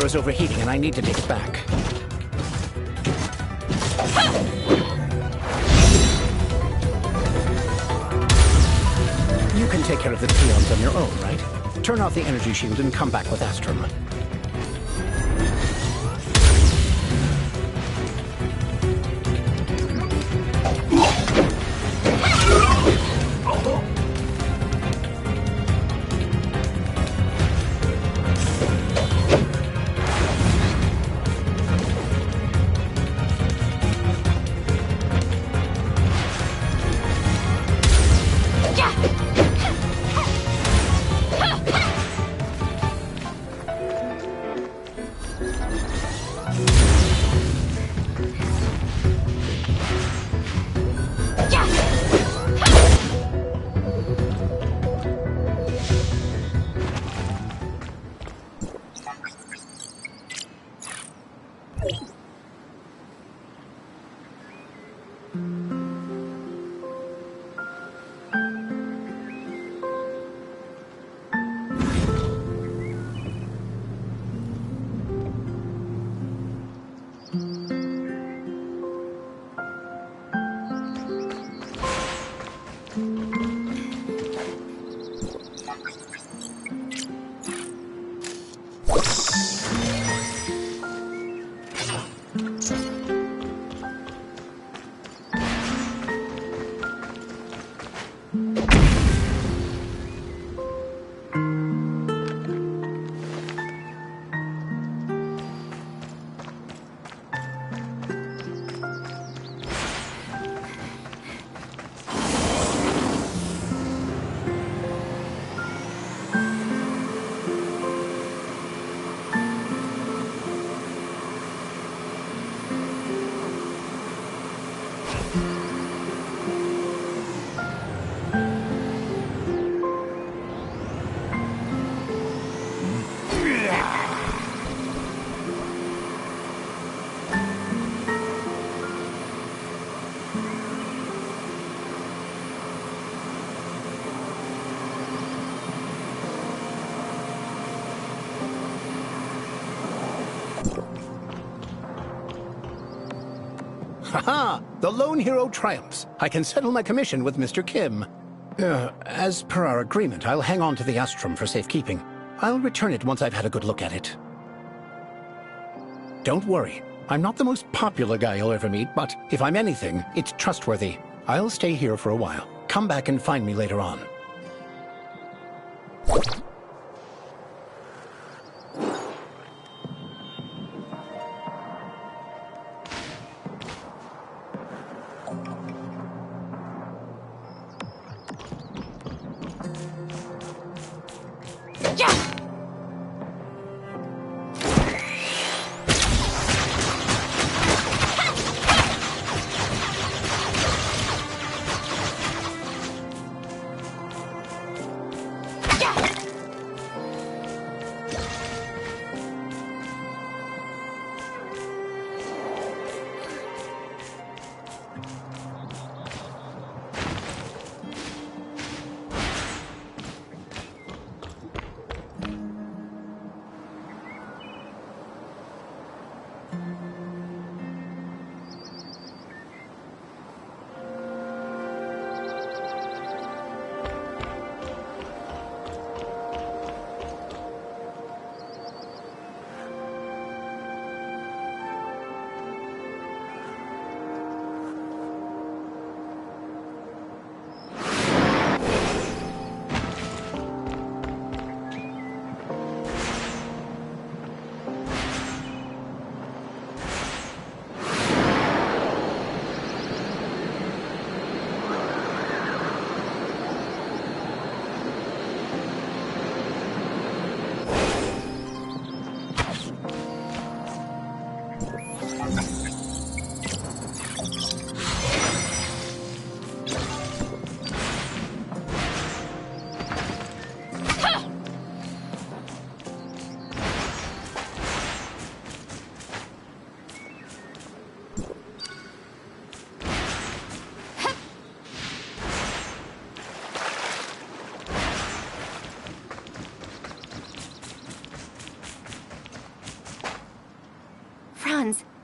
is overheating and I need to take it back. You can take care of the peons on your own, right? Turn off the energy shield and come back with Astrum. Haha! The lone hero triumphs. I can settle my commission with Mr. Kim. As per our agreement, I'll hang on to the Astrum for safekeeping. I'll return it once I've had a good look at it. Don't worry. I'm not the most popular guy you'll ever meet, but if I'm anything, it's trustworthy. I'll stay here for a while. Come back and find me later on.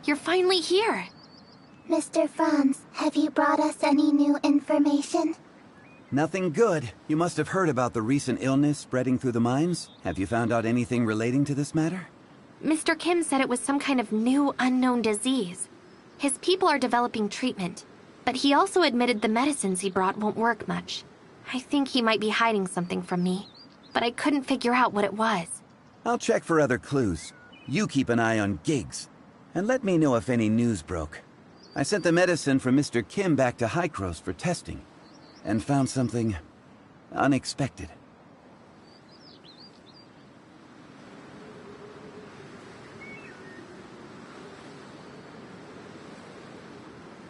you're finally here. Mr. Franz, have you brought us any new information? Nothing good. You must have heard about the recent illness spreading through the mines. Have you found out anything relating to this matter? Mr. Kim said it was some kind of new unknown disease. His people are developing treatment, but he also admitted the medicines he brought won't work much. I think he might be hiding something from me, but I couldn't figure out what it was. I'll check for other clues. You keep an eye on Giggs, and let me know if any news broke. I sent the medicine from Mr. Kim back to Caos for testing, and found something unexpected.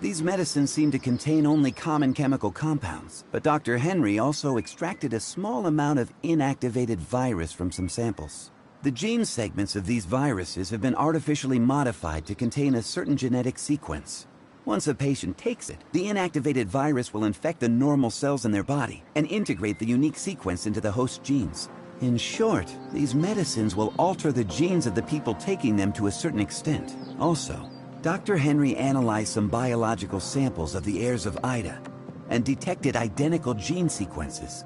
These medicines seem to contain only common chemical compounds, but Dr. Henry also extracted a small amount of inactivated virus from some samples. The gene segments of these viruses have been artificially modified to contain a certain genetic sequence. Once a patient takes it, the inactivated virus will infect the normal cells in their body and integrate the unique sequence into the host genes. In short, these medicines will alter the genes of the people taking them to a certain extent. Also, Dr. Henry analyzed some biological samples of the heirs of Ida and detected identical gene sequences,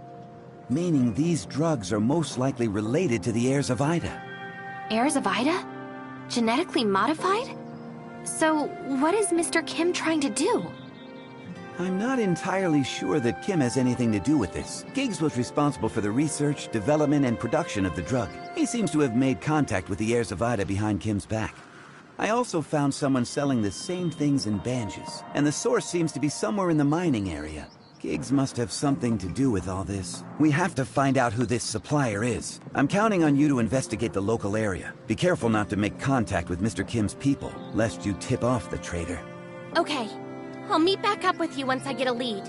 meaning these drugs are most likely related to the heirs of Ida. Heirs of Ida? Genetically modified? So, what is Mr. Kim trying to do? I'm not entirely sure that Kim has anything to do with this. Giggs was responsible for the research, development, and production of the drug. He seems to have made contact with the heirs of Ida behind Kim's back. I also found someone selling the same things in Banges, and the source seems to be somewhere in the mining area. Giggs must have something to do with all this. We have to find out who this supplier is. I'm counting on you to investigate the local area. Be careful not to make contact with Mr. Kim's people, lest you tip off the traitor. Okay. I'll meet back up with you once I get a lead.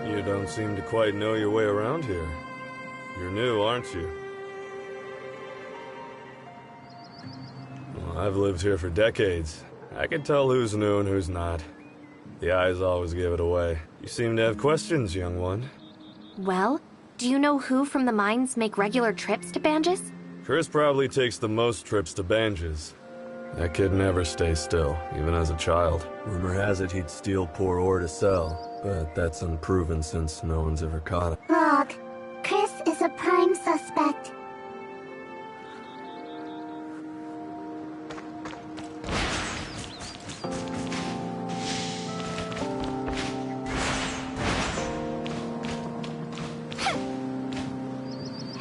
You don't seem to quite know your way around here. You're new, aren't you? Well, I've lived here for decades. I can tell who's new and who's not. The eyes always give it away. You seem to have questions, young one. Well, do you know who from the mines make regular trips to Banges? Chris probably takes the most trips to Banges. That kid never stays still, even as a child. Rumor has it he'd steal poor ore to sell, but that's unproven since no one's ever caught him. Log. Chris is a prime suspect.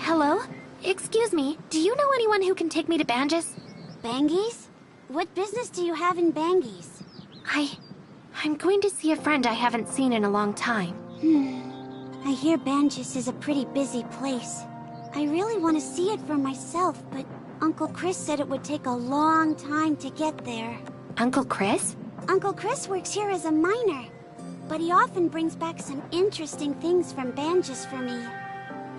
Hello? Excuse me, do you know anyone who can take me to Banges? Bangies? What business do you have in Bangies? I'm going to see a friend I haven't seen in a long time. I hear Banges is a pretty busy place. I really want to see it for myself, but Uncle Chris said it would take a long time to get there. Uncle Chris? Uncle Chris works here as a miner, but he often brings back some interesting things from Banges for me.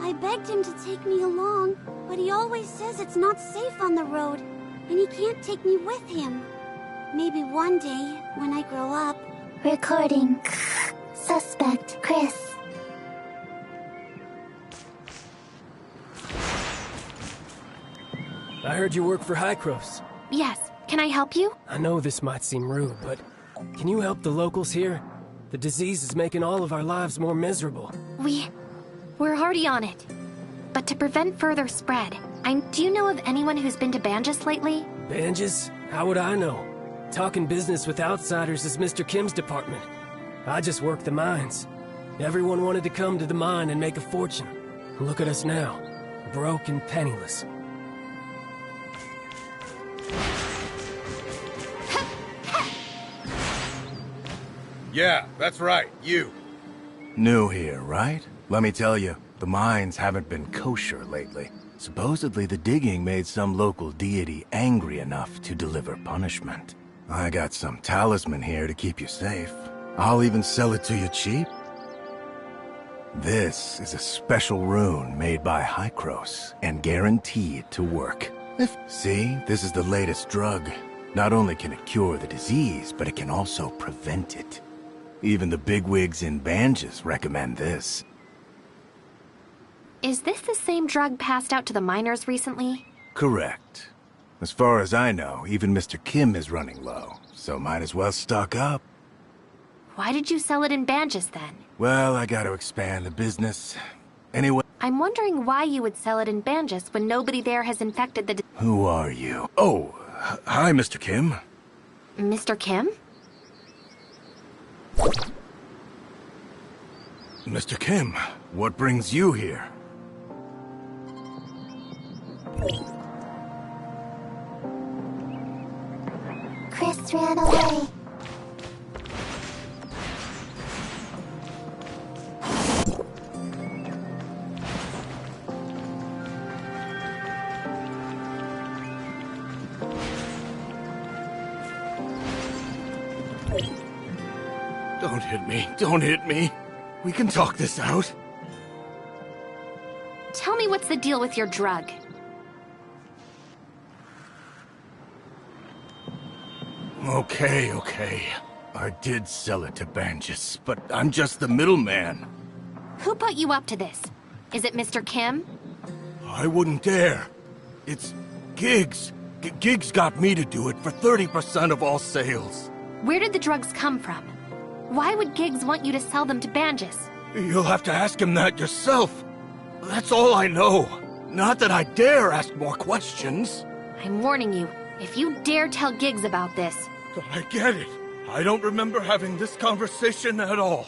I begged him to take me along, but he always says it's not safe on the road, and he can't take me with him. Maybe one day, when I grow up... Recording. Suspect Chris. I heard you work for Caos. Yes, can I help you? I know this might seem rude, but can you help the locals here? The disease is making all of our lives more miserable. We're already on it. But to prevent further spread, do you know of anyone who's been to Banges lately? Banges? How would I know? Talking business with outsiders is Mr. Kim's department. I just work the mines. Everyone wanted to come to the mine and make a fortune. Look at us now, broke and penniless. Yeah, that's right, you. New here, right? Let me tell you, the mines haven't been kosher lately. Supposedly the digging made some local deity angry enough to deliver punishment. I got some talisman here to keep you safe. I'll even sell it to you cheap. This is a special rune made by Caos and guaranteed to work. See, this is the latest drug. Not only can it cure the disease, but it can also prevent it. Even the bigwigs in Banges recommend this. Is this the same drug passed out to the miners recently? Correct. As far as I know, even Mr. Kim is running low, so might as well stock up. Why did you sell it in Banjus then? Well, I gotta expand the business. Anyway... I'm wondering why you would sell it in Banjus when nobody there has infected the... Who are you? Oh, hi, Mr. Kim. Mr. Kim? Mr. Kim, what brings you here? Chris ran away. Don't hit me. Don't hit me. We can talk this out. Tell me what's the deal with your drug? Okay. I did sell it to Banjus, but I'm just the middleman. Who put you up to this? Is it Mr. Kim? I wouldn't dare. It's Giggs. Giggs got me to do it for 30% of all sales. Where did the drugs come from? Why would Giggs want you to sell them to Banjus? You'll have to ask him that yourself. That's all I know. Not that I dare ask more questions. I'm warning you, if you dare tell Giggs about this... I get it. I don't remember having this conversation at all.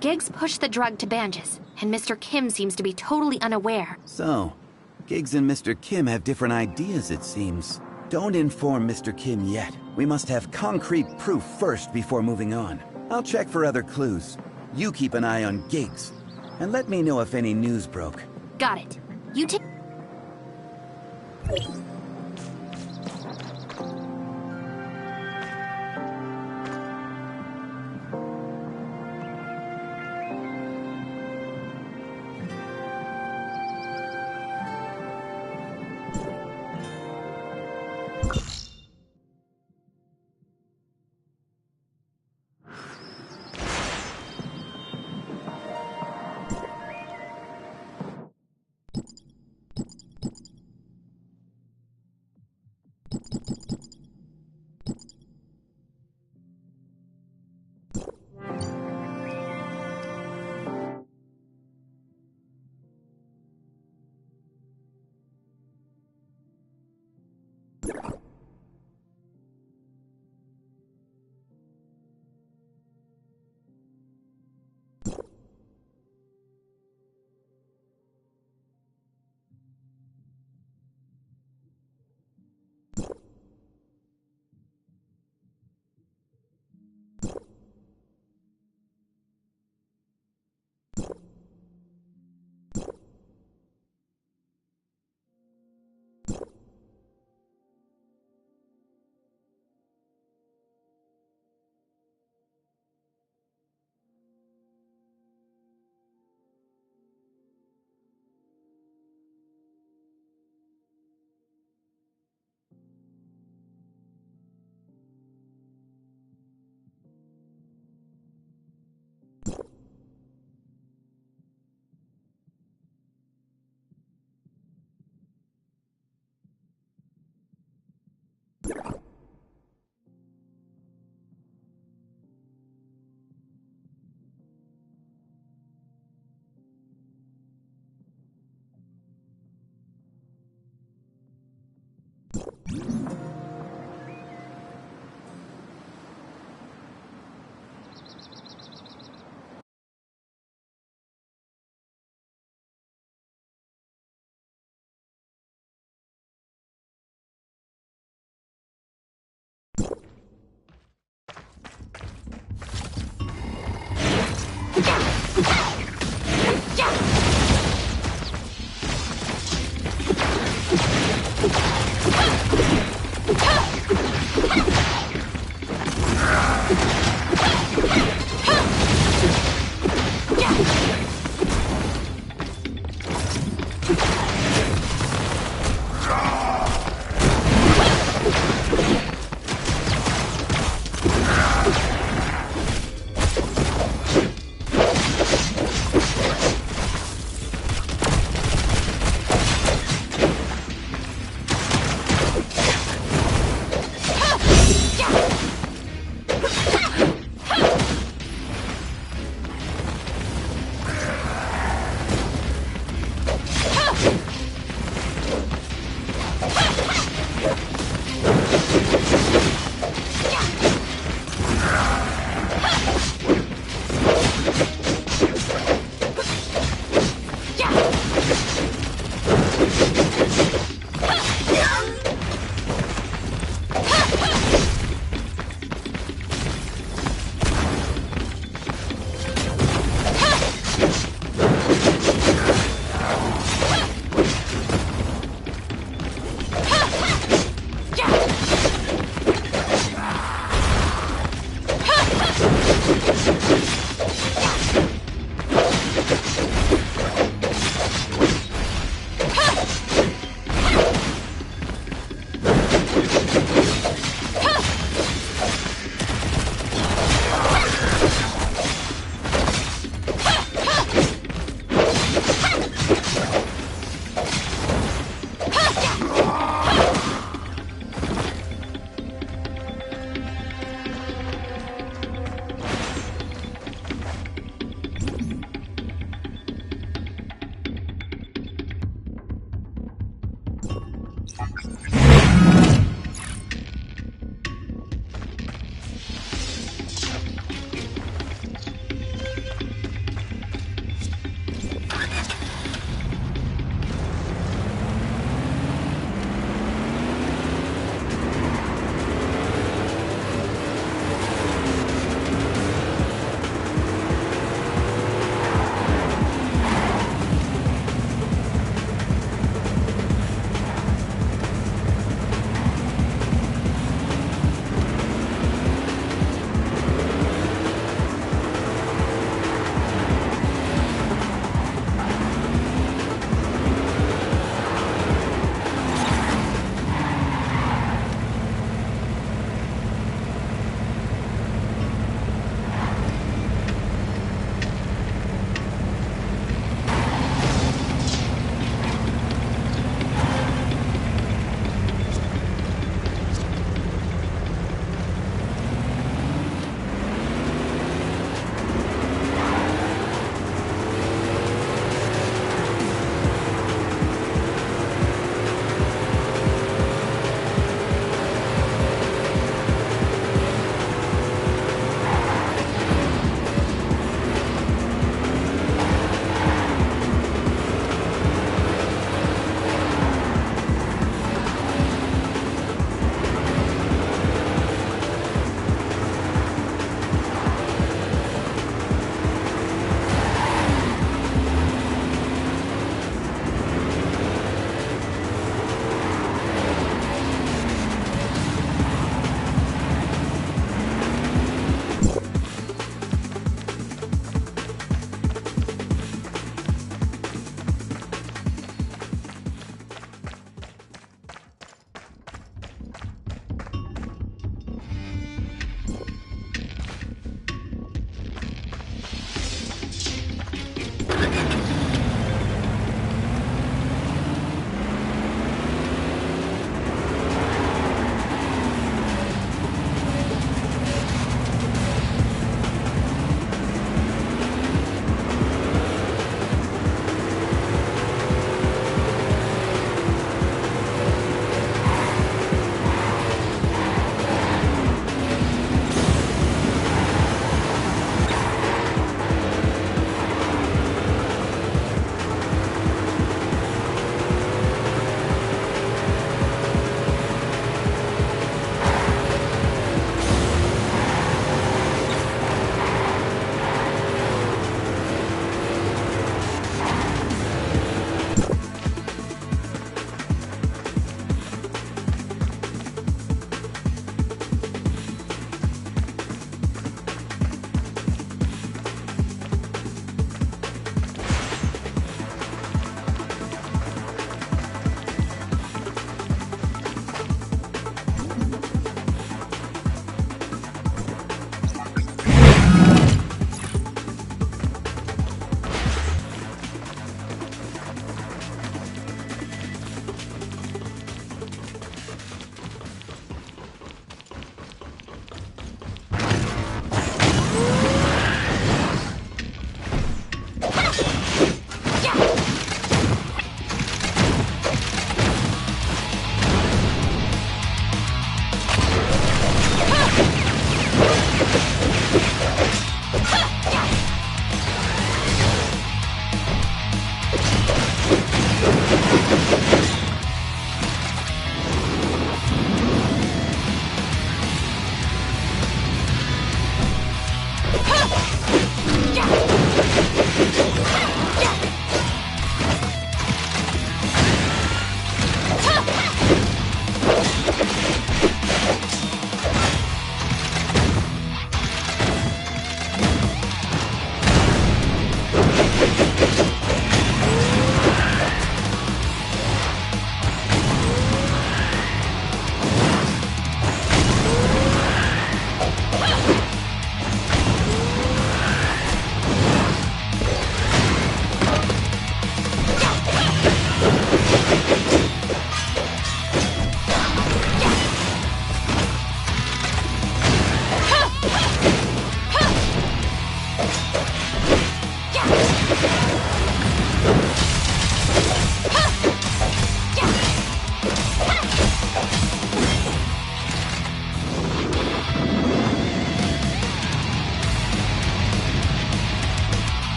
Giggs pushed the drug to Banjus, and Mr. Kim seems to be totally unaware. So, Giggs and Mr. Kim have different ideas, it seems. Don't inform Mr. Kim yet. We must have concrete proof first before moving on. I'll check for other clues. You keep an eye on Giggs, and let me know if any news broke. Got it. You take...